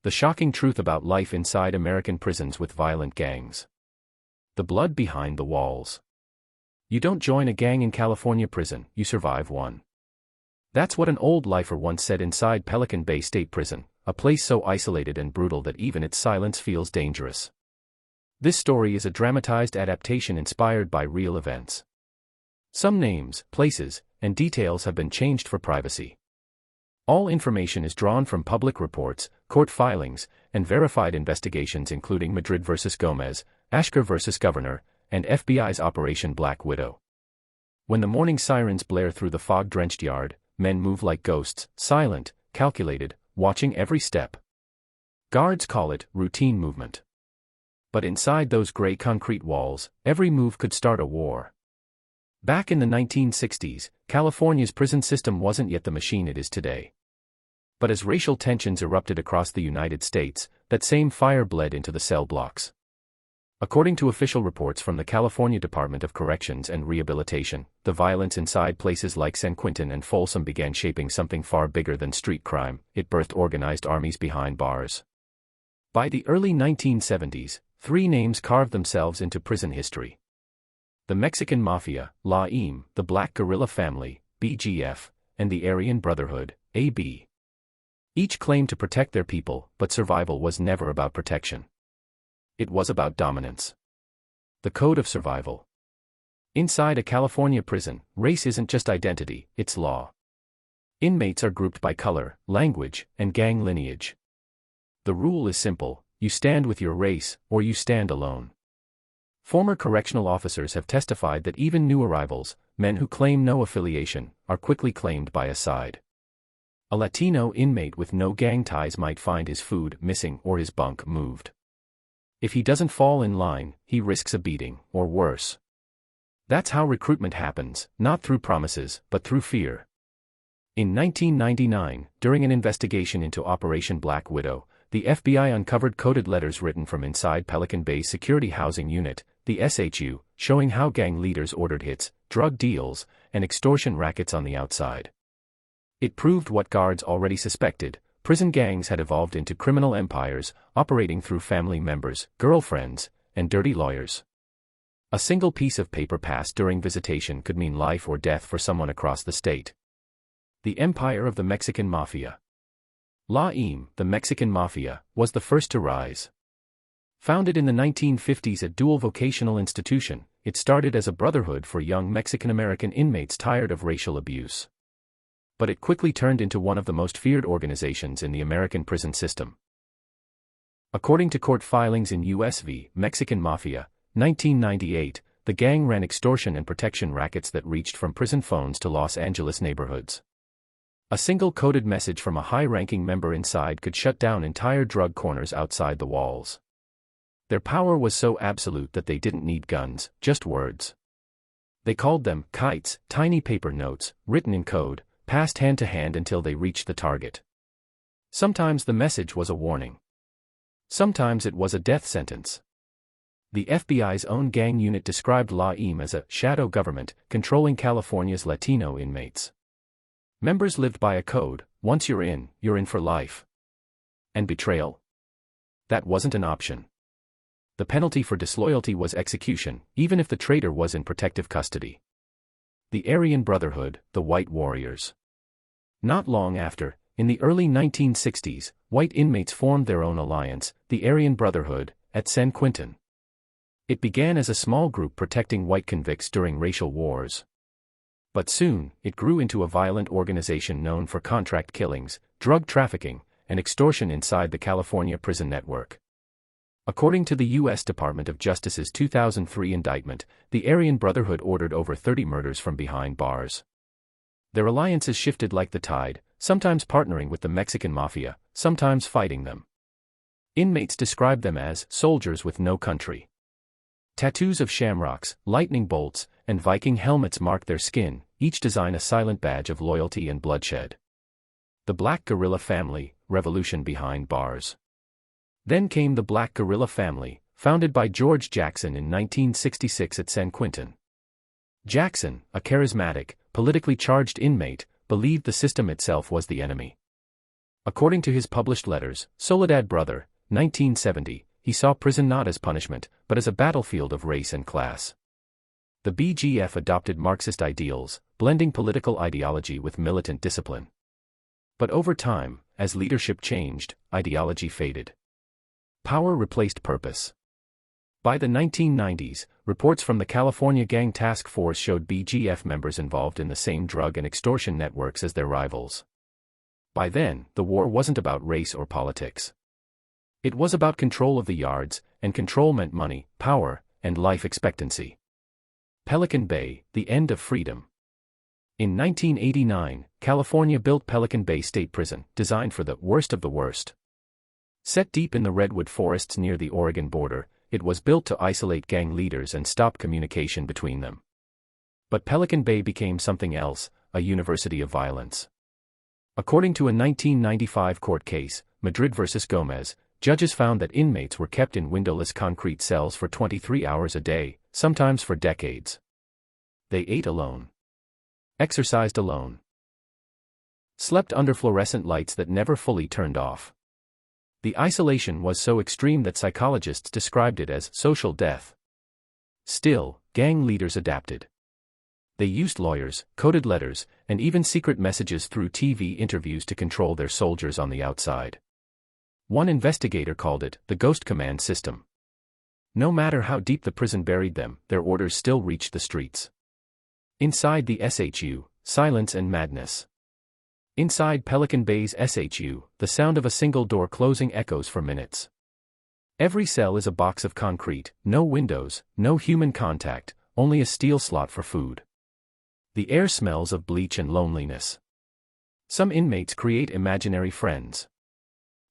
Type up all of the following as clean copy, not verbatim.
The shocking truth about life inside American prisons with violent gangs. The blood behind the walls. You don't join a gang in California prison, you survive one. That's what an old lifer once said inside Pelican Bay State Prison, a place so isolated and brutal that even its silence feels dangerous. This story is a dramatized adaptation inspired by real events. Some names, places, and details have been changed for privacy. All information is drawn from public reports, court filings, and verified investigations including Madrid vs. Gomez, Ashker vs. Governor, and FBI's Operation Black Widow. When the morning sirens blare through the fog-drenched yard, men move like ghosts, silent, calculated, watching every step. Guards call it routine movement. But inside those gray concrete walls, every move could start a war. Back in the 1960s, California's prison system wasn't yet the machine it is today. But as racial tensions erupted across the United States, that same fire bled into the cell blocks. According to official reports from the California Department of Corrections and Rehabilitation, the violence inside places like San Quentin and Folsom began shaping something far bigger than street crime. It birthed organized armies behind bars. By the early 1970s, three names carved themselves into prison history. The Mexican Mafia, LAIM, the Black Guerrilla Family, BGF, and the Aryan Brotherhood, AB. Each claimed to protect their people, but survival was never about protection. It was about dominance. The code of survival. Inside a California prison, race isn't just identity, it's law. Inmates are grouped by color, language, and gang lineage. The rule is simple: you stand with your race, or you stand alone. Former correctional officers have testified that even new arrivals, men who claim no affiliation, are quickly claimed by a side. A Latino inmate with no gang ties might find his food missing or his bunk moved. If he doesn't fall in line, he risks a beating, or worse. That's how recruitment happens, not through promises, but through fear. In 1999, during an investigation into Operation Black Widow, the FBI uncovered coded letters written from inside Pelican Bay's Security Housing Unit, the SHU, showing how gang leaders ordered hits, drug deals, and extortion rackets on the outside. It proved what guards already suspected: prison gangs had evolved into criminal empires, operating through family members, girlfriends, and dirty lawyers. A single piece of paper passed during visitation could mean life or death for someone across the state. The empire of the Mexican Mafia. LAIM, the Mexican Mafia, was the first to rise. Founded in the 1950s at dual vocational institution, it started as a brotherhood for young Mexican-American inmates tired of racial abuse. But it quickly turned into one of the most feared organizations in the American prison system. According to court filings in U.S. v. Mexican Mafia, 1998, the gang ran extortion and protection rackets that reached from prison phones to Los Angeles neighborhoods. A single coded message from a high-ranking member inside could shut down entire drug corners outside the walls. Their power was so absolute that they didn't need guns, just words. They called them kites, tiny paper notes, written in code, passed hand to hand until they reached the target. Sometimes the message was a warning. Sometimes it was a death sentence. The FBI's own gang unit described LAIM as a shadow government, controlling California's Latino inmates. Members lived by a code: once you're in for life. And betrayal? That wasn't an option. The penalty for disloyalty was execution, even if the traitor was in protective custody. The Aryan Brotherhood, the White Warriors. Not long after, in the early 1960s, white inmates formed their own alliance, the Aryan Brotherhood, at San Quentin. It began as a small group protecting white convicts during racial wars. But soon, it grew into a violent organization known for contract killings, drug trafficking, and extortion inside the California prison network. According to the U.S. Department of Justice's 2003 indictment, the Aryan Brotherhood ordered over 30 murders from behind bars. Their alliances shifted like the tide, sometimes partnering with the Mexican Mafia, sometimes fighting them. Inmates described them as soldiers with no country. Tattoos of shamrocks, lightning bolts, and Viking helmets marked their skin, each design a silent badge of loyalty and bloodshed. The Black Guerrilla Family, revolution behind bars. Then came the Black Guerrilla Family, founded by George Jackson in 1966 at San Quentin. Jackson, a charismatic, politically charged inmate, believed the system itself was the enemy. According to his published letters, Soledad Brother, 1970, he saw prison not as punishment, but as a battlefield of race and class. The BGF adopted Marxist ideals, blending political ideology with militant discipline. But over time, as leadership changed, ideology faded. Power replaced purpose. By the 1990s, reports from the California Gang Task Force showed BGF members involved in the same drug and extortion networks as their rivals. By then, the war wasn't about race or politics. It was about control of the yards, and control meant money, power, and life expectancy. Pelican Bay, the end of freedom. In 1989, California built Pelican Bay State Prison, designed for the worst of the worst. Set deep in the redwood forests near the Oregon border, it was built to isolate gang leaders and stop communication between them. But Pelican Bay became something else, a university of violence. According to a 1995 court case, Madrid vs. Gomez, judges found that inmates were kept in windowless concrete cells for 23 hours a day, sometimes for decades. They ate alone. Exercised alone. Slept under fluorescent lights that never fully turned off. The isolation was so extreme that psychologists described it as social death. Still, gang leaders adapted. They used lawyers, coded letters, and even secret messages through TV interviews to control their soldiers on the outside. One investigator called it the ghost command system. No matter how deep the prison buried them, their orders still reached the streets. Inside the SHU, silence and madness. Inside Pelican Bay's SHU, the sound of a single door closing echoes for minutes. Every cell is a box of concrete, no windows, no human contact, only a steel slot for food. The air smells of bleach and loneliness. Some inmates create imaginary friends.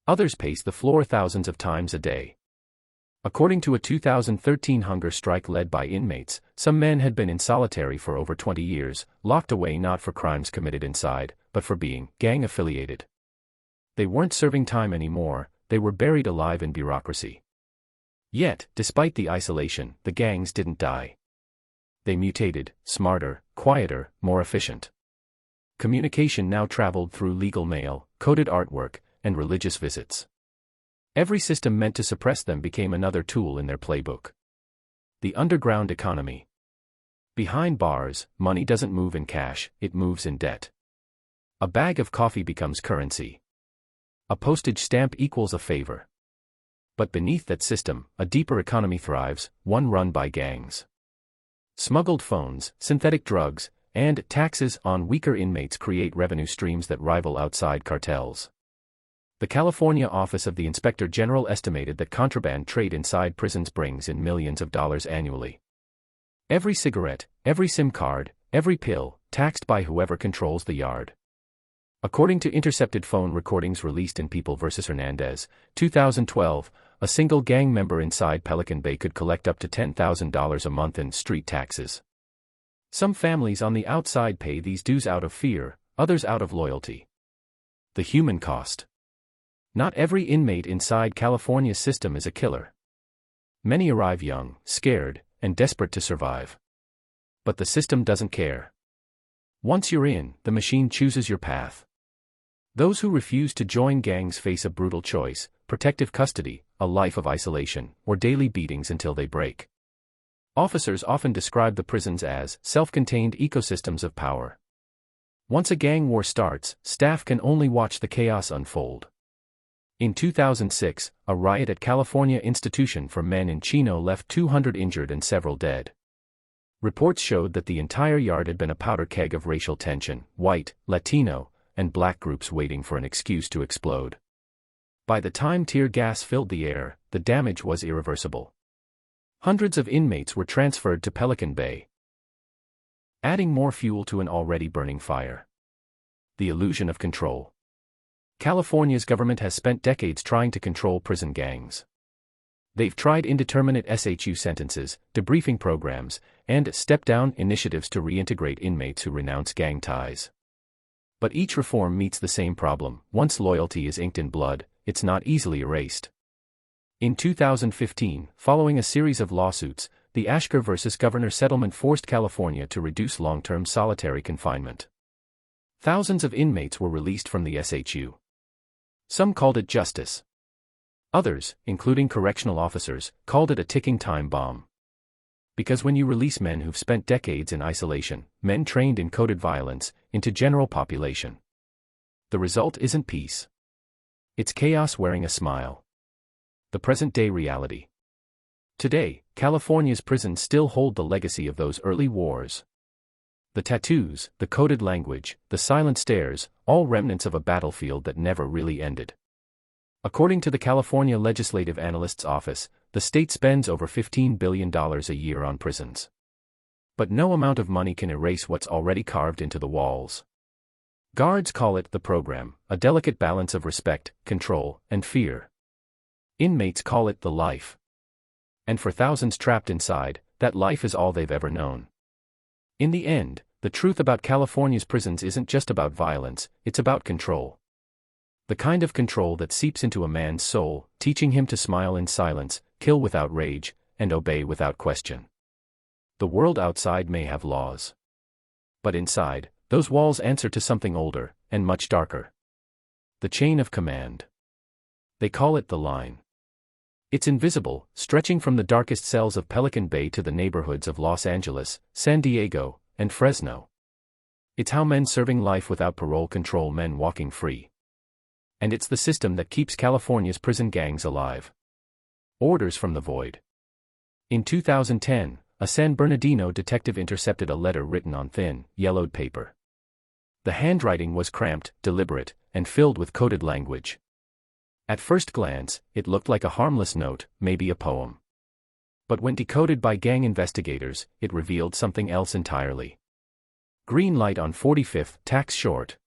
Others pace the floor thousands of times a day. According to a 2013 hunger strike led by inmates, some men had been in solitary for over 20 years, locked away not for crimes committed inside, but for being gang-affiliated. They weren't serving time anymore, they were buried alive in bureaucracy. Yet, despite the isolation, the gangs didn't die. They mutated, smarter, quieter, more efficient. Communication now traveled through legal mail, coded artwork, and religious visits. Every system meant to suppress them became another tool in their playbook. The underground economy. Behind bars, money doesn't move in cash, it moves in debt. A bag of coffee becomes currency. A postage stamp equals a favor. But beneath that system, a deeper economy thrives, one run by gangs. Smuggled phones, synthetic drugs, and taxes on weaker inmates create revenue streams that rival outside cartels. The California Office of the Inspector General estimated that contraband trade inside prisons brings in millions of dollars annually. Every cigarette, every SIM card, every pill, taxed by whoever controls the yard. According to intercepted phone recordings released in People vs. Hernandez, 2012, a single gang member inside Pelican Bay could collect up to $10,000 a month in street taxes. Some families on the outside pay these dues out of fear, others out of loyalty. The human cost. Not every inmate inside California's system is a killer. Many arrive young, scared, and desperate to survive. But the system doesn't care. Once you're in, the machine chooses your path. Those who refuse to join gangs face a brutal choice: protective custody, a life of isolation, or daily beatings until they break. Officers often describe the prisons as self-contained ecosystems of power. Once a gang war starts, staff can only watch the chaos unfold. In 2006, a riot at California Institution for Men in Chino left 200 injured and several dead. Reports showed that the entire yard had been a powder keg of racial tension, white, Latino, and black groups waiting for an excuse to explode. By the time tear gas filled the air, the damage was irreversible. Hundreds of inmates were transferred to Pelican Bay, adding more fuel to an already burning fire. The illusion of control. California's government has spent decades trying to control prison gangs. They've tried indeterminate SHU sentences, debriefing programs, and step-down initiatives to reintegrate inmates who renounce gang ties. But each reform meets the same problem: once loyalty is inked in blood, it's not easily erased. In 2015, following a series of lawsuits, the Ashker versus Governor settlement forced California to reduce long-term solitary confinement. Thousands of inmates were released from the SHU. Some called it justice. Others, including correctional officers, called it a ticking time bomb. Because when you release men who've spent decades in isolation, men trained in coded violence, into general population, the result isn't peace. It's chaos wearing a smile. The present-day reality. Today, California's prisons still hold the legacy of those early wars. The tattoos, the coded language, the silent stares, all remnants of a battlefield that never really ended. According to the California Legislative Analyst's Office, the state spends over $15 billion a year on prisons. But no amount of money can erase what's already carved into the walls. Guards call it the program, a delicate balance of respect, control, and fear. Inmates call it the life. And for thousands trapped inside, that life is all they've ever known. In the end, the truth about California's prisons isn't just about violence, it's about control. The kind of control that seeps into a man's soul, teaching him to smile in silence, kill without rage, and obey without question. The world outside may have laws. But inside, those walls answer to something older, and much darker. The chain of command. They call it the line. It's invisible, stretching from the darkest cells of Pelican Bay to the neighborhoods of Los Angeles, San Diego, and Fresno. It's how men serving life without parole control men walking free. And it's the system that keeps California's prison gangs alive. Orders from the void. In 2010, a San Bernardino detective intercepted a letter written on thin, yellowed paper. The handwriting was cramped, deliberate, and filled with coded language. At first glance, it looked like a harmless note, maybe a poem. But when decoded by gang investigators, it revealed something else entirely. Green light on 45th, tax short.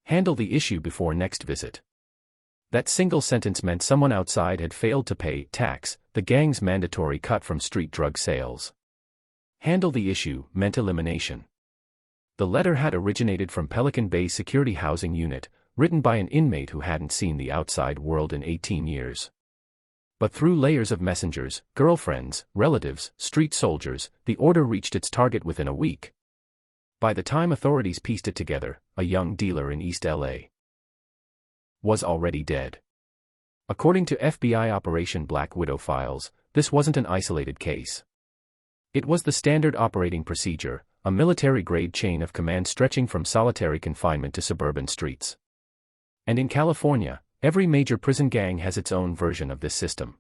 Handle the issue before next visit. That single sentence meant someone outside had failed to pay tax, the gang's mandatory cut from street drug sales. Handle the issue meant elimination. The letter had originated from Pelican Bay Security Housing Unit, written by an inmate who hadn't seen the outside world in 18 years. But through layers of messengers, girlfriends, relatives, street soldiers, the order reached its target within a week. By the time authorities pieced it together, a young dealer in East LA was already dead. According to FBI Operation Black Widow files, this wasn't an isolated case. It was the standard operating procedure, a military-grade chain of command stretching from solitary confinement to suburban streets. And in California, every major prison gang has its own version of this system.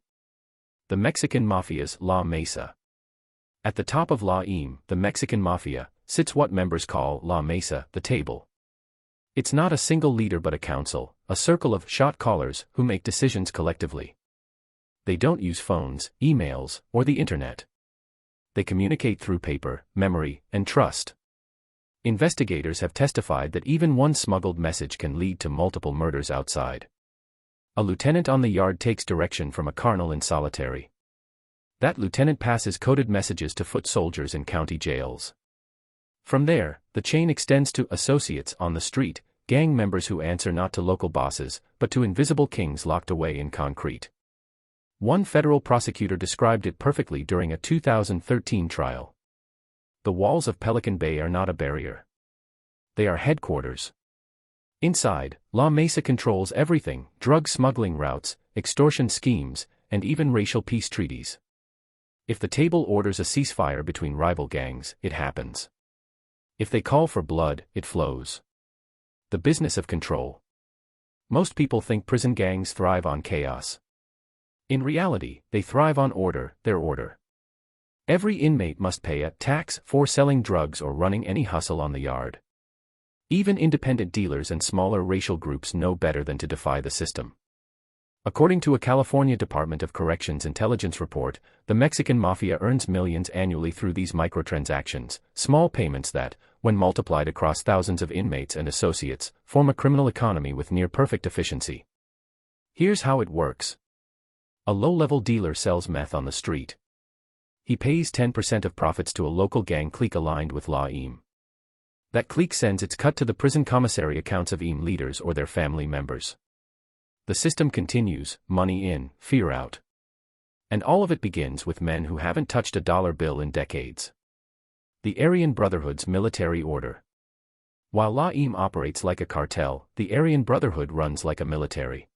The Mexican Mafia's La Mesa. At the top of La Im, the Mexican Mafia, sits what members call La Mesa, the table. It's not a single leader but a council, a circle of shot callers who make decisions collectively. They don't use phones, emails, or the internet. They communicate through paper, memory, and trust. Investigators have testified that even one smuggled message can lead to multiple murders outside. A lieutenant on the yard takes direction from a colonel in solitary. That lieutenant passes coded messages to foot soldiers in county jails. From there, the chain extends to associates on the street, gang members who answer not to local bosses, but to invisible kings locked away in concrete. One federal prosecutor described it perfectly during a 2013 trial. The walls of Pelican Bay are not a barrier. They are headquarters. Inside, La Mesa controls everything: drug smuggling routes, extortion schemes, and even racial peace treaties. If the table orders a ceasefire between rival gangs, it happens. If they call for blood, it flows. The business of control. Most people think prison gangs thrive on chaos. In reality, they thrive on order, their order. Every inmate must pay a tax for selling drugs or running any hustle on the yard. Even independent dealers and smaller racial groups know better than to defy the system. According to a California Department of Corrections intelligence report, the Mexican Mafia earns millions annually through these microtransactions, small payments that, when multiplied across thousands of inmates and associates, form a criminal economy with near-perfect efficiency. Here's how it works. A low-level dealer sells meth on the street. He pays 10% of profits to a local gang clique aligned with La Im. That clique sends its cut to the prison commissary accounts of Im leaders or their family members. The system continues, money in, fear out. And all of it begins with men who haven't touched a dollar bill in decades. The Aryan Brotherhood's military order. While La-Im operates like a cartel, the Aryan Brotherhood runs like a military.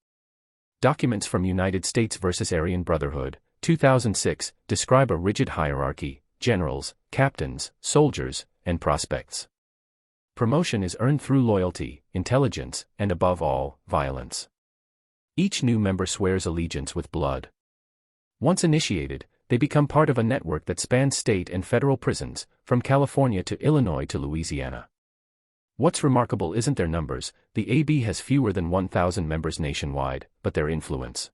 Documents from United States vs. Aryan Brotherhood, 2006, describe a rigid hierarchy: generals, captains, soldiers, and prospects. Promotion is earned through loyalty, intelligence, and above all, violence. Each new member swears allegiance with blood. Once initiated, they become part of a network that spans state and federal prisons, from California to Illinois to Louisiana. What's remarkable isn't their numbers. The AB has fewer than 1,000 members nationwide, but their influence.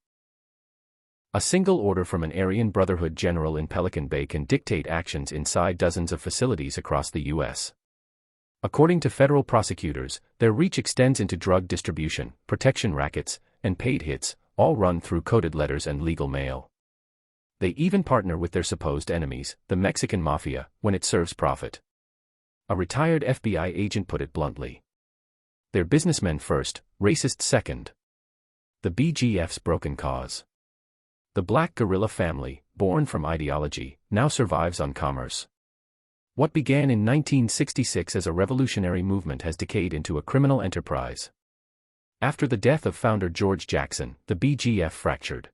A single order from an Aryan Brotherhood general in Pelican Bay can dictate actions inside dozens of facilities across the U.S. According to federal prosecutors, their reach extends into drug distribution, protection rackets, and paid hits, all run through coded letters and legal mail. They even partner with their supposed enemies, the Mexican Mafia, when it serves profit. A retired FBI agent put it bluntly. They're businessmen first, racists second. The BGF's broken cause. The Black Guerrilla Family, born from ideology, now survives on commerce. What began in 1966 as a revolutionary movement has decayed into a criminal enterprise. After the death of founder George Jackson, the BGF fractured.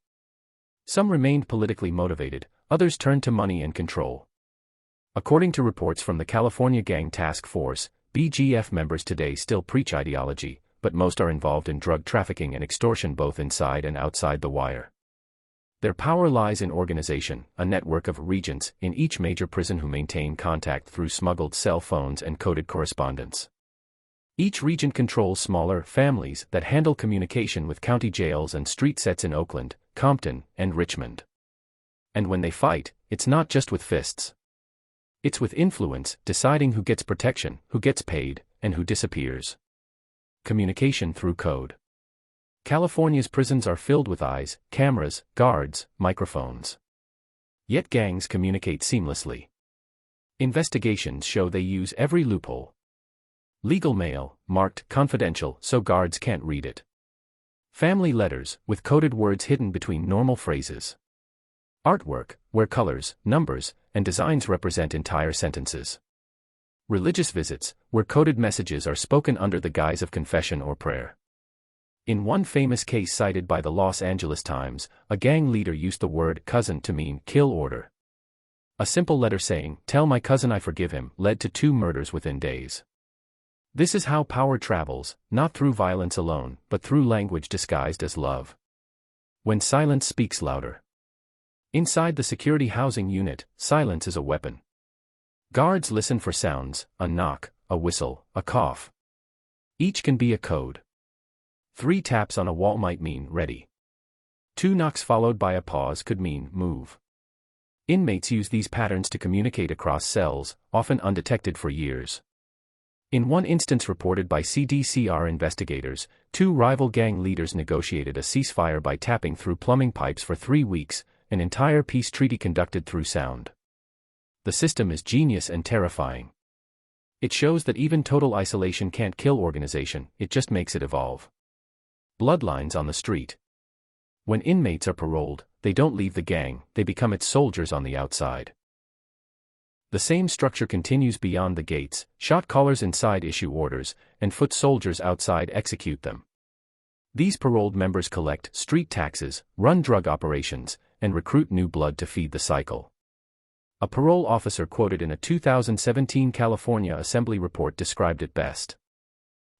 Some remained politically motivated, others turned to money and control. According to reports from the California Gang Task Force, BGF members today still preach ideology, but most are involved in drug trafficking and extortion both inside and outside the wire. Their power lies in organization, a network of regents in each major prison who maintain contact through smuggled cell phones and coded correspondence. Each regent controls smaller families that handle communication with county jails and street sets in Oakland, Compton, and Richmond. And when they fight, it's not just with fists. It's with influence, deciding who gets protection, who gets paid, and who disappears. Communication through code. California's prisons are filled with eyes, cameras, guards, microphones. Yet gangs communicate seamlessly. Investigations show they use every loophole. Legal mail, marked confidential so guards can't read it. Family letters, with coded words hidden between normal phrases. Artwork, where colors, numbers, and designs represent entire sentences. Religious visits, where coded messages are spoken under the guise of confession or prayer. In one famous case cited by the Los Angeles Times, a gang leader used the word cousin to mean kill order. A simple letter saying, "Tell my cousin I forgive him," led to 2 murders within days. This is how power travels, not through violence alone, but through language disguised as love. When silence speaks louder. Inside the security housing unit, silence is a weapon. Guards listen for sounds: a knock, a whistle, a cough. Each can be a code. 3 taps on a wall might mean ready. 2 knocks followed by a pause could mean move. Inmates use these patterns to communicate across cells, often undetected for years. In one instance reported by CDCR investigators, 2 rival gang leaders negotiated a ceasefire by tapping through plumbing pipes for 3 weeks, an entire peace treaty conducted through sound. The system is genius and terrifying. It shows that even total isolation can't kill organization, it just makes it evolve. Bloodlines on the street. When inmates are paroled, they don't leave the gang, they become its soldiers on the outside. The same structure continues beyond the gates: shot callers inside issue orders, and foot soldiers outside execute them. These paroled members collect street taxes, run drug operations, and recruit new blood to feed the cycle. A parole officer quoted in a 2017 California Assembly report described it best.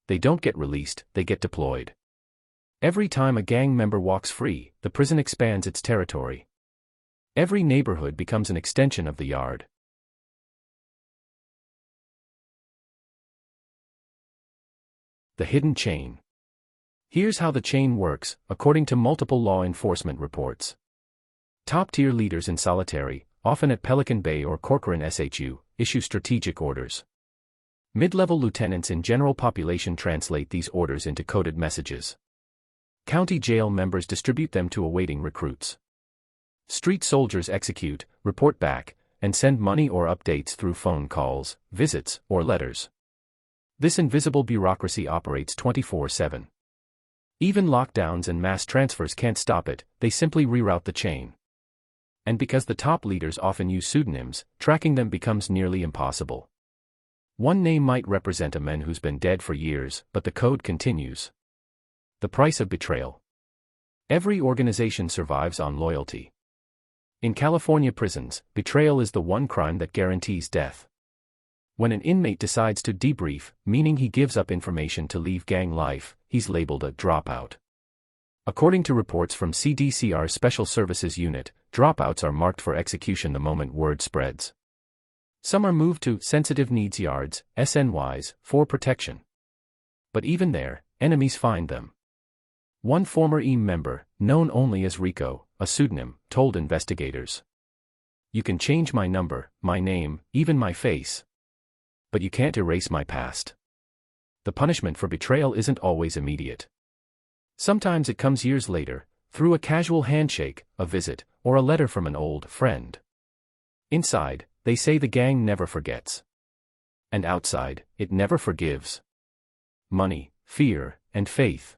They don't get released, they get deployed. Every time a gang member walks free, the prison expands its territory. Every neighborhood becomes an extension of the yard. The hidden chain. Here's how the chain works, according to multiple law enforcement reports. Top-tier leaders in solitary, often at Pelican Bay or Corcoran SHU, issue strategic orders. Mid-level lieutenants in general population translate these orders into coded messages. County jail members distribute them to awaiting recruits. Street soldiers execute, report back, and send money or updates through phone calls, visits, or letters. This invisible bureaucracy operates 24/7. Even lockdowns and mass transfers can't stop it, they simply reroute the chain. And because the top leaders often use pseudonyms, tracking them becomes nearly impossible. One name might represent a man who's been dead for years, but the code continues. The price of betrayal. Every organization survives on loyalty. In California prisons, betrayal is the one crime that guarantees death. When an inmate decides to debrief, meaning he gives up information to leave gang life, he's labeled a dropout. According to reports from CDCR's Special Services Unit, dropouts are marked for execution the moment word spreads. Some are moved to sensitive needs yards, SNYs, for protection. But even there, enemies find them. One former EAM member, known only as Rico, a pseudonym, told investigators, "You can change my number, my name, even my face. But you can't erase my past." The punishment for betrayal isn't always immediate. Sometimes it comes years later, through a casual handshake, a visit, or a letter from an old friend. Inside, they say the gang never forgets. And outside, it never forgives. Money, fear, and faith.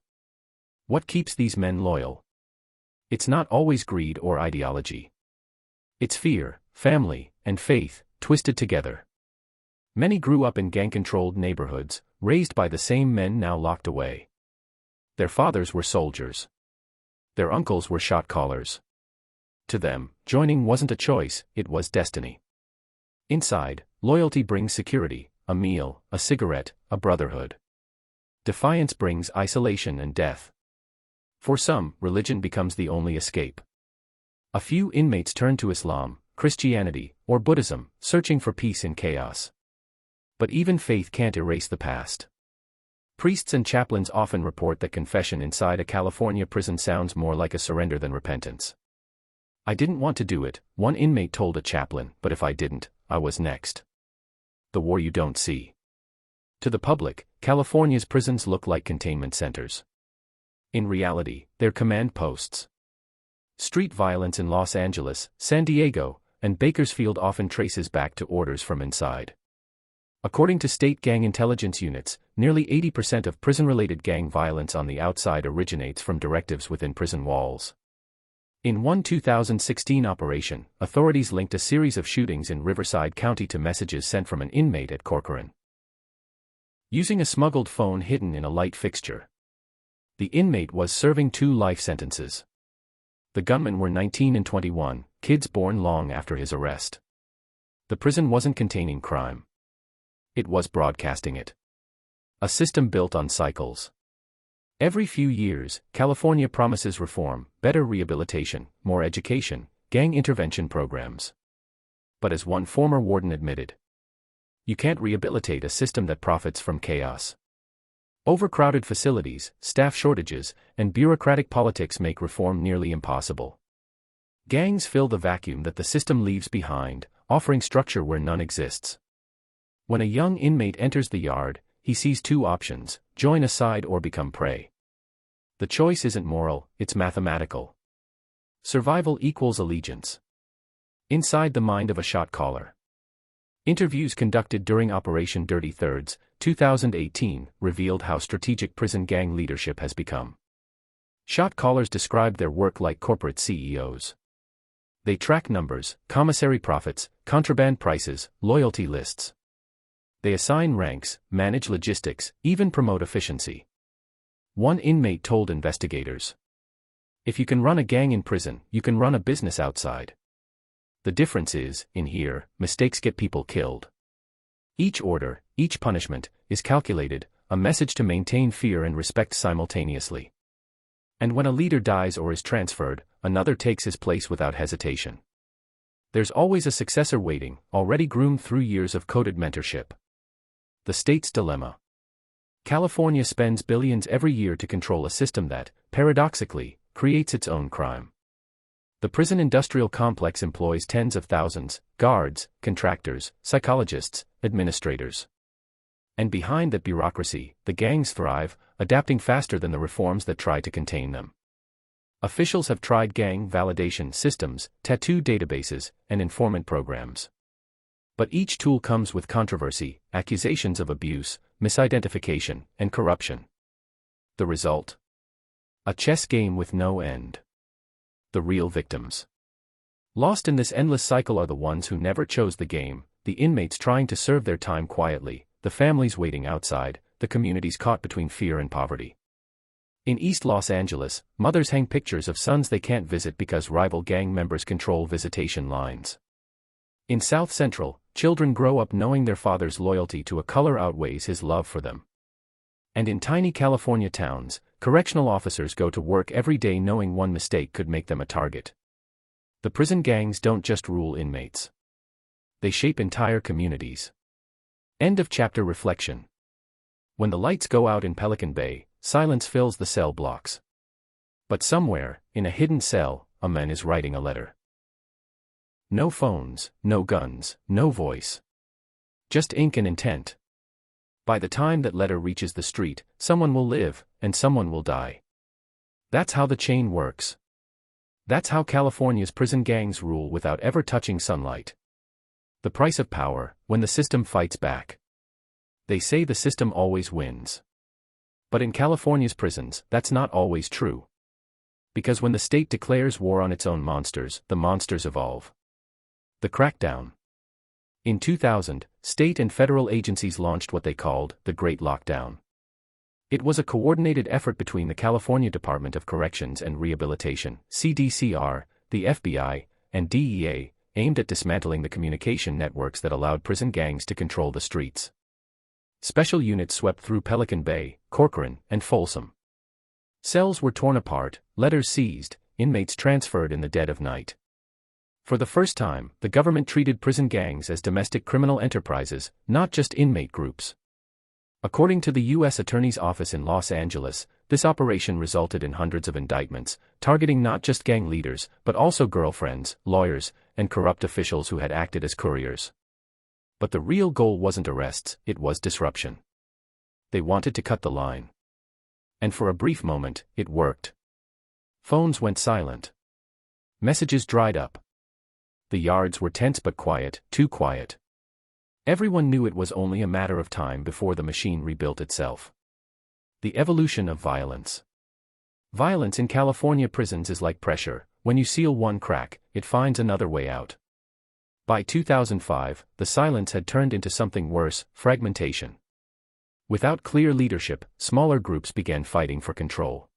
What keeps these men loyal? It's not always greed or ideology. It's fear, family, and faith, twisted together. Many grew up in gang-controlled neighborhoods, raised by the same men now locked away. Their fathers were soldiers. Their uncles were shot callers. To them, joining wasn't a choice, it was destiny. Inside, loyalty brings security, a meal, a cigarette, a brotherhood. Defiance brings isolation and death. For some, religion becomes the only escape. A few inmates turn to Islam, Christianity, or Buddhism, searching for peace in chaos. But even faith can't erase the past. Priests and chaplains often report that confession inside a California prison sounds more like a surrender than repentance. "I didn't want to do it," one inmate told a chaplain, "but if I didn't, I was next." The war you don't see. To the public, California's prisons look like containment centers. In reality, they're command posts. Street violence in Los Angeles, San Diego, and Bakersfield often traces back to orders from inside. According to state gang intelligence units, nearly 80% of prison-related gang violence on the outside originates from directives within prison walls. In one 2016 operation, authorities linked a series of shootings in Riverside County to messages sent from an inmate at Corcoran. Using a smuggled phone hidden in a light fixture. The inmate was serving 2 life sentences. The gunmen were 19 and 21, kids born long after his arrest. The prison wasn't containing crime. It was broadcasting it. A system built on cycles. Every few years, California promises reform, better rehabilitation, more education, gang intervention programs. But as one former warden admitted, you can't rehabilitate a system that profits from chaos. Overcrowded facilities, staff shortages, and bureaucratic politics make reform nearly impossible. Gangs fill the vacuum that the system leaves behind, offering structure where none exists. When a young inmate enters the yard, he sees 2 options: join a side or become prey. The choice isn't moral, it's mathematical. Survival equals allegiance. Inside the mind of a shot caller. Interviews conducted during Operation Dirty Thirds, 2018, revealed how strategic prison gang leadership has become. Shot callers described their work like corporate CEOs. They track numbers, commissary profits, contraband prices, loyalty lists. They assign ranks, manage logistics, even promote efficiency. One inmate told investigators, "If you can run a gang in prison, you can run a business outside. The difference is, in here, mistakes get people killed. Each order, each punishment, is calculated, a message to maintain fear and respect simultaneously. And when a leader dies or is transferred, another takes his place without hesitation. There's always a successor waiting, already groomed through years of coded mentorship." The state's dilemma. California spends billions every year to control a system that, paradoxically, creates its own crime. The prison industrial complex employs tens of thousands, guards, contractors, psychologists, administrators. And behind that bureaucracy, the gangs thrive, adapting faster than the reforms that try to contain them. Officials have tried gang validation systems, tattoo databases, and informant programs. But each tool comes with controversy, accusations of abuse, misidentification, and corruption. The result? A chess game with no end. The real victims. Lost in this endless cycle are the ones who never chose the game, the inmates trying to serve their time quietly, the families waiting outside, the communities caught between fear and poverty. In East Los Angeles, mothers hang pictures of sons they can't visit because rival gang members control visitation lines. In South Central, children grow up knowing their father's loyalty to a color outweighs his love for them. And in tiny California towns, correctional officers go to work every day knowing one mistake could make them a target. The prison gangs don't just rule inmates. They shape entire communities. End of chapter. Reflection. When the lights go out in Pelican Bay, silence fills the cell blocks. But somewhere, in a hidden cell, a man is writing a letter. No phones, no guns, no voice. Just ink and intent. By the time that letter reaches the street, someone will live, and someone will die. That's how the chain works. That's how California's prison gangs rule without ever touching sunlight. The price of power, when the system fights back. They say the system always wins. But in California's prisons, that's not always true. Because when the state declares war on its own monsters, the monsters evolve. The Crackdown. In 2000, state and federal agencies launched what they called the Great Lockdown. It was a coordinated effort between the California Department of Corrections and Rehabilitation, CDCR, the FBI, and DEA, aimed at dismantling the communication networks that allowed prison gangs to control the streets. Special units swept through Pelican Bay, Corcoran, and Folsom. Cells were torn apart, letters seized, inmates transferred in the dead of night. For the first time, the government treated prison gangs as domestic criminal enterprises, not just inmate groups. According to the U.S. Attorney's Office in Los Angeles, this operation resulted in hundreds of indictments, targeting not just gang leaders, but also girlfriends, lawyers, and corrupt officials who had acted as couriers. But the real goal wasn't arrests, it was disruption. They wanted to cut the line. And for a brief moment, it worked. Phones went silent. Messages dried up. The yards were tense but quiet, too quiet. Everyone knew it was only a matter of time before the machine rebuilt itself. The evolution of violence. Violence in California prisons is like pressure. When you seal one crack, it finds another way out. By 2005, the silence had turned into something worse, fragmentation. Without clear leadership, smaller groups began fighting for control.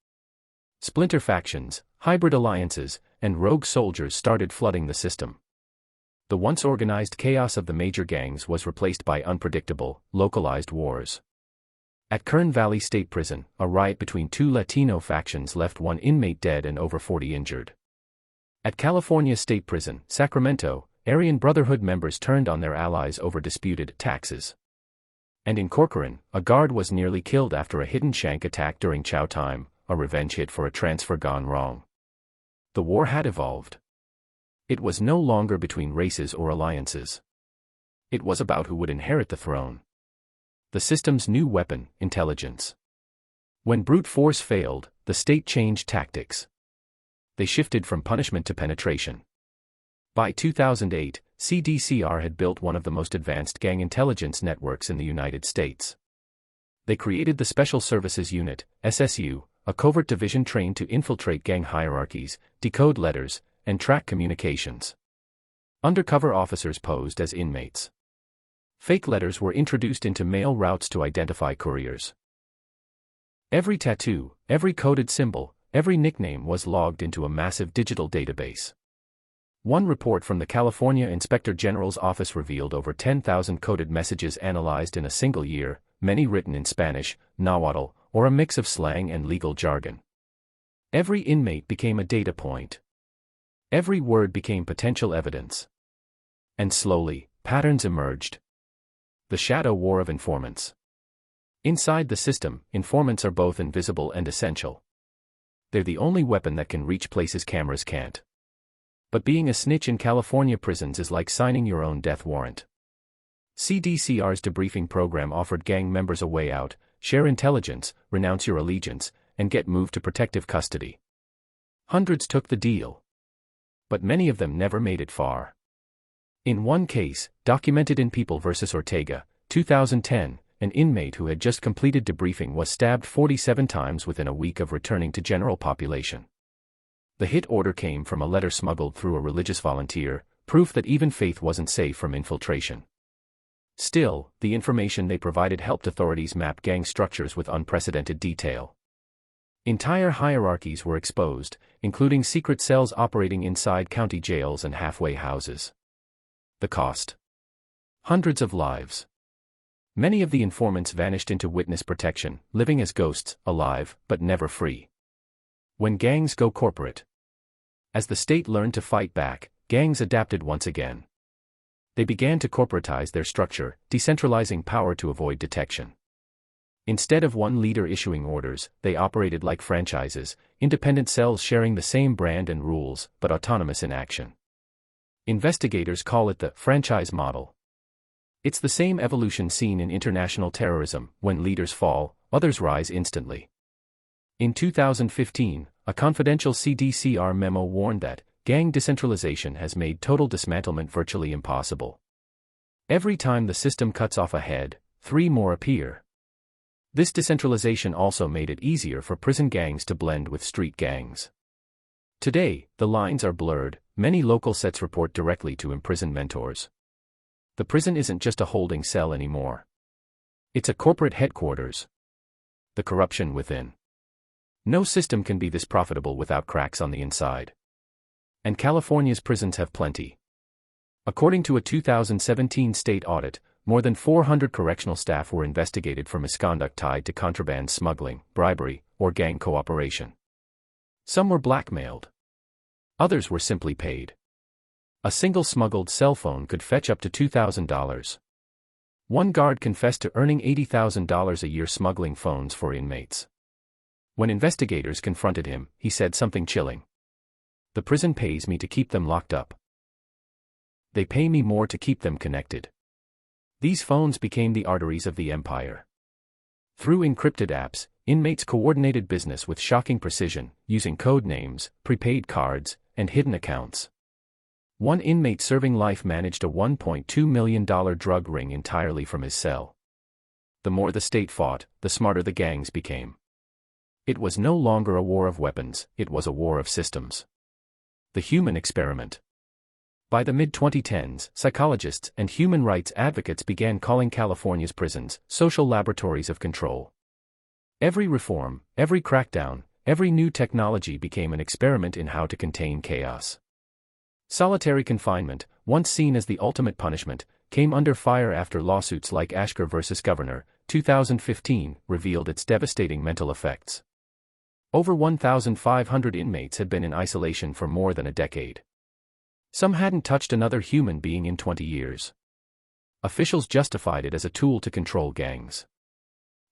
Splinter factions, hybrid alliances, and rogue soldiers started flooding the system. The once organized chaos of the major gangs was replaced by unpredictable, localized wars. At Kern Valley State Prison, a riot between two Latino factions left one inmate dead and over 40 injured. At California State Prison, Sacramento, Aryan Brotherhood members turned on their allies over disputed taxes. And in Corcoran, a guard was nearly killed after a hidden shank attack during chow time, a revenge hit for a transfer gone wrong. The war had evolved. It was no longer between races or alliances. It was about who would inherit the throne. The system's new weapon, intelligence. When brute force failed, the state changed tactics. They shifted from punishment to penetration. By 2008, CDCR had built one of the most advanced gang intelligence networks in the United States. They created the Special Services Unit, SSU, a covert division trained to infiltrate gang hierarchies, decode letters, and track communications. Undercover officers posed as inmates. Fake letters were introduced into mail routes to identify couriers. Every tattoo, every coded symbol, every nickname was logged into a massive digital database. One report from the California Inspector General's office revealed over 10,000 coded messages analyzed in a single year, many written in Spanish, Nahuatl, or a mix of slang and legal jargon. Every inmate became a data point. Every word became potential evidence. And slowly, patterns emerged. The shadow war of informants. Inside the system, informants are both invisible and essential. They're the only weapon that can reach places cameras can't. But being a snitch in California prisons is like signing your own death warrant. CDCR's debriefing program offered gang members a way out: share intelligence, renounce your allegiance, and get moved to protective custody. Hundreds took the deal. But many of them never made it far. In one case, documented in People v. Ortega, 2010, an inmate who had just completed debriefing was stabbed 47 times within a week of returning to general population. The hit order came from a letter smuggled through a religious volunteer, proof that even faith wasn't safe from infiltration. Still, the information they provided helped authorities map gang structures with unprecedented detail. Entire hierarchies were exposed, including secret cells operating inside county jails and halfway houses. The cost: hundreds of lives. Many of the informants vanished into witness protection, living as ghosts, alive, but never free. When gangs go corporate. As the state learned to fight back, gangs adapted once again. They began to corporatize their structure, decentralizing power to avoid detection. Instead of one leader issuing orders, they operated like franchises, independent cells sharing the same brand and rules, but autonomous in action. Investigators call it the franchise model. It's the same evolution seen in international terrorism: when leaders fall, others rise instantly. In 2015, a confidential CDCR memo warned that gang decentralization has made total dismantlement virtually impossible. Every time the system cuts off a head, 3 more appear. This decentralization also made it easier for prison gangs to blend with street gangs. Today, the lines are blurred. Many local sets report directly to imprisoned mentors. The prison isn't just a holding cell anymore. It's a corporate headquarters. The corruption within. No system can be this profitable without cracks on the inside. And California's prisons have plenty. According to a 2017 state audit, more than 400 correctional staff were investigated for misconduct tied to contraband smuggling, bribery, or gang cooperation. Some were blackmailed. Others were simply paid. A single smuggled cell phone could fetch up to $2,000. One guard confessed to earning $80,000 a year smuggling phones for inmates. When investigators confronted him, he said something chilling. "The prison pays me to keep them locked up. They pay me more to keep them connected." These phones became the arteries of the empire. Through encrypted apps, inmates coordinated business with shocking precision, using code names, prepaid cards, and hidden accounts. One inmate serving life managed a $1.2 million drug ring entirely from his cell. The more the state fought, the smarter the gangs became. It was no longer a war of weapons, it was a war of systems. The human experiment. By the mid-2010s, psychologists and human rights advocates began calling California's prisons social laboratories of control. Every reform, every crackdown, every new technology became an experiment in how to contain chaos. Solitary confinement, once seen as the ultimate punishment, came under fire after lawsuits like Ashker vs. Governor, 2015, revealed its devastating mental effects. Over 1,500 inmates had been in isolation for more than a decade. Some hadn't touched another human being in 20 years. Officials justified it as a tool to control gangs.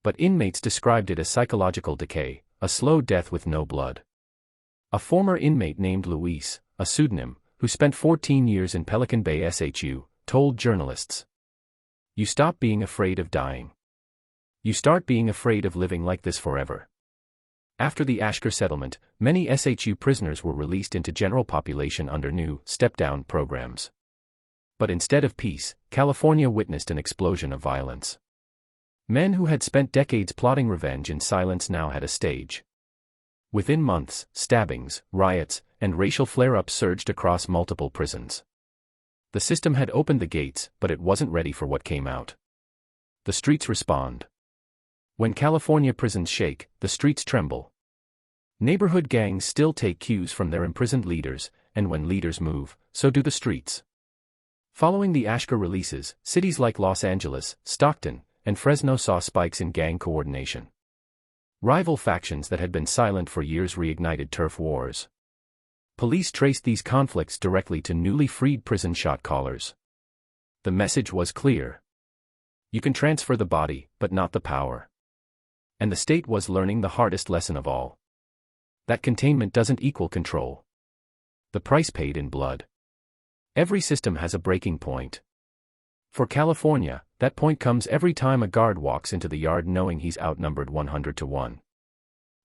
But inmates described it as psychological decay, a slow death with no blood. A former inmate named Luis, a pseudonym, who spent 14 years in Pelican Bay SHU, told journalists, "You stop being afraid of dying. You start being afraid of living like this forever." After the Ashker settlement, many SHU prisoners were released into general population under new, step-down programs. But instead of peace, California witnessed an explosion of violence. Men who had spent decades plotting revenge in silence now had a stage. Within months, stabbings, riots, and racial flare-ups surged across multiple prisons. The system had opened the gates, but it wasn't ready for what came out. The streets respond. When California prisons shake, the streets tremble. Neighborhood gangs still take cues from their imprisoned leaders, and when leaders move, so do the streets. Following the Ashker releases, cities like Los Angeles, Stockton, and Fresno saw spikes in gang coordination. Rival factions that had been silent for years reignited turf wars. Police traced these conflicts directly to newly freed prison shot callers. The message was clear. You can transfer the body, but not the power. And the state was learning the hardest lesson of all. That containment doesn't equal control. The price paid in blood. Every system has a breaking point. For California, that point comes every time a guard walks into the yard knowing he's outnumbered 100-1.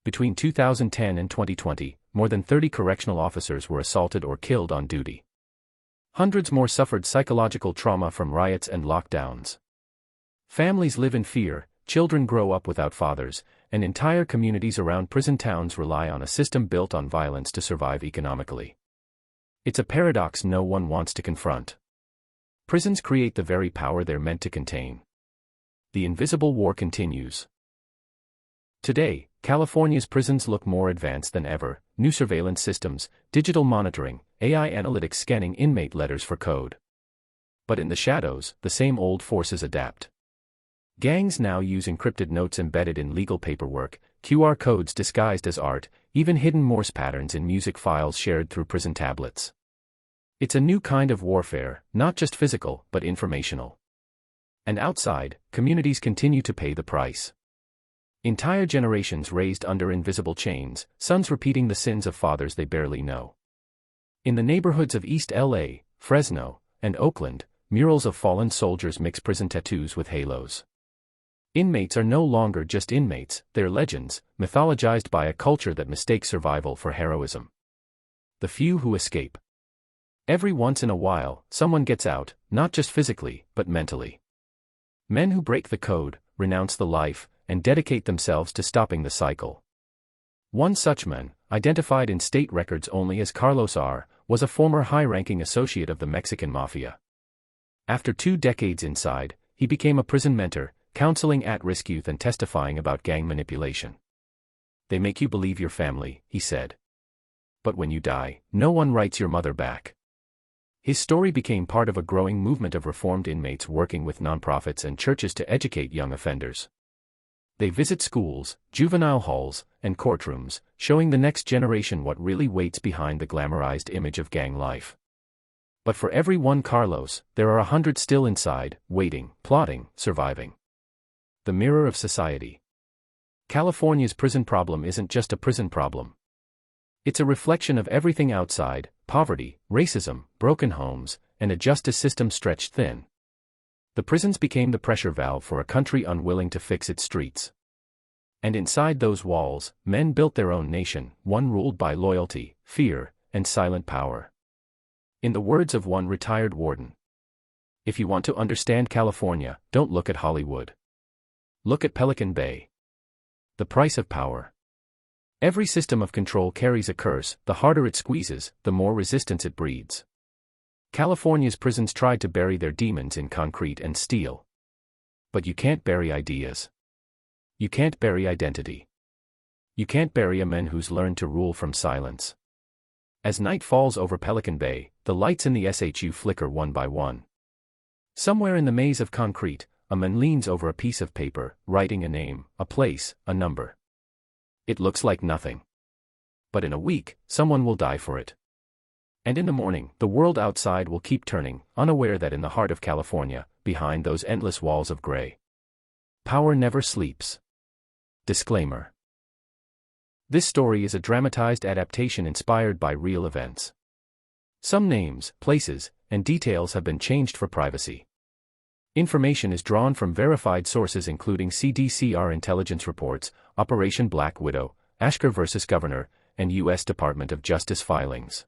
Between 2010 and 2020, more than 30 correctional officers were assaulted or killed on duty. Hundreds more suffered psychological trauma from riots and lockdowns. Families live in fear, children grow up without fathers, and entire communities around prison towns rely on a system built on violence to survive economically. It's a paradox no one wants to confront. Prisons create the very power they're meant to contain. The invisible war continues. Today, California's prisons look more advanced than ever: new surveillance systems, digital monitoring, AI analytics scanning inmate letters for code. But in the shadows, the same old forces adapt. Gangs now use encrypted notes embedded in legal paperwork, QR codes disguised as art, even hidden Morse patterns in music files shared through prison tablets. It's a new kind of warfare, not just physical, but informational. And outside, communities continue to pay the price. Entire generations raised under invisible chains, sons repeating the sins of fathers they barely know. In the neighborhoods of East LA, Fresno, and Oakland, murals of fallen soldiers mix prison tattoos with halos. Inmates are no longer just inmates, they're legends, mythologized by a culture that mistakes survival for heroism. The few who escape. Every once in a while, someone gets out, not just physically, but mentally. Men who break the code, renounce the life, and dedicate themselves to stopping the cycle. One such man, identified in state records only as Carlos R., was a former high-ranking associate of the Mexican Mafia. After 2 decades inside, he became a prison mentor, counseling at-risk youth and testifying about gang manipulation. "They make you believe your family," he said. "But when you die, no one writes your mother back." His story became part of a growing movement of reformed inmates working with nonprofits and churches to educate young offenders. They visit schools, juvenile halls, and courtrooms, showing the next generation what really waits behind the glamorized image of gang life. But for every one Carlos, there are 100 still inside, waiting, plotting, surviving. The mirror of society. California's prison problem isn't just a prison problem. It's a reflection of everything outside: poverty, racism, broken homes, and a justice system stretched thin. The prisons became the pressure valve for a country unwilling to fix its streets. And inside those walls, men built their own nation, one ruled by loyalty, fear, and silent power. In the words of one retired warden, "If you want to understand California, don't look at Hollywood. Look at Pelican Bay." The price of power. Every system of control carries a curse: the harder it squeezes, the more resistance it breeds. California's prisons tried to bury their demons in concrete and steel. But you can't bury ideas. You can't bury identity. You can't bury a man who's learned to rule from silence. As night falls over Pelican Bay, the lights in the SHU flicker one by one. Somewhere in the maze of concrete, a man leans over a piece of paper, writing a name, a place, a number. It looks like nothing. But in a week, someone will die for it. And in the morning, the world outside will keep turning, unaware that in the heart of California, behind those endless walls of gray, power never sleeps. Disclaimer. This story is a dramatized adaptation inspired by real events. Some names, places, and details have been changed for privacy. Information is drawn from verified sources including CDCR intelligence reports, Operation Black Widow, Ashker vs. Governor, and U.S. Department of Justice filings.